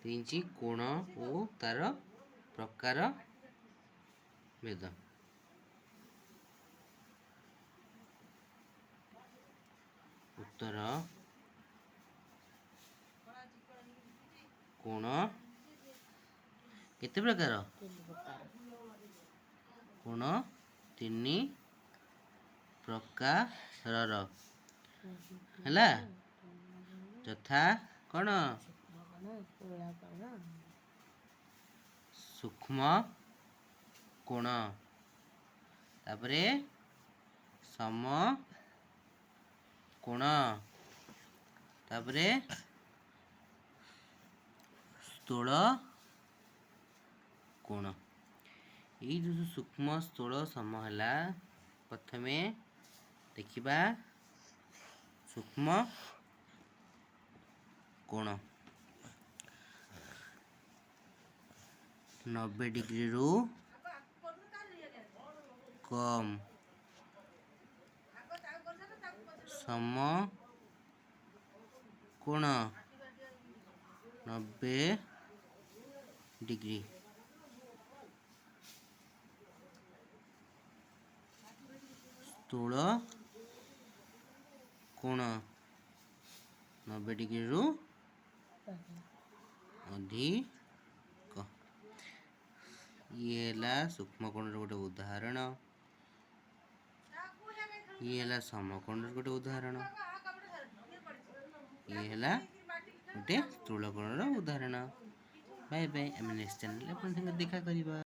ତିନି କୋଣ ଓ ତାର ପ୍ରକାର ଭେଦ। ଉତ୍ତର କୋଣ କେତେ ପ୍ରକାର? କୋଣ ତିନି ପ୍ରକାରର ହେଲା। ଯଥା କ'ଣ? ସୂକ୍ଷ୍ମ କୋଣ, ତାପରେ ସମ କୋଣ, ତାପରେ ସ୍ଥୂଳ କୋଣ। ଏଇ ଯେଉଁ ସୂକ୍ଷ୍ମ ସ୍ଥୂଳ ସମ ହେଲା, ପ୍ରଥମେ ଦେଖିବା ସୂକ୍ଷ୍ମ କୋଣ 90 ଡିଗ୍ରୀରୁ କମ୍। ସମ କୋଣ 90 ଡିଗ୍ରୀ। ସ୍ଥୂଳ କୋଣ 90 ଡିଗ୍ରୀରୁ ଅଧିକ। ଇଏ ହେଲା ସୂକ୍ଷ୍ମ କୋଣର ଗୋଟେ ଉଦାହରଣ, ଇଏ ହେଲା ସମକୋଣର ଗୋଟେ ଉଦାହରଣ, ଇଏ ହେଲା ଗୋଟେ ସ୍ଥୂଳ କୋଣର ଉଦାହରଣ। ବାଏ ବାଏ, ଆମେ ନେକ୍ସଟ ଚ୍ୟାନେଲରେ ଆପଣଙ୍କ ସାଙ୍ଗେ ଦେଖା କରିବା।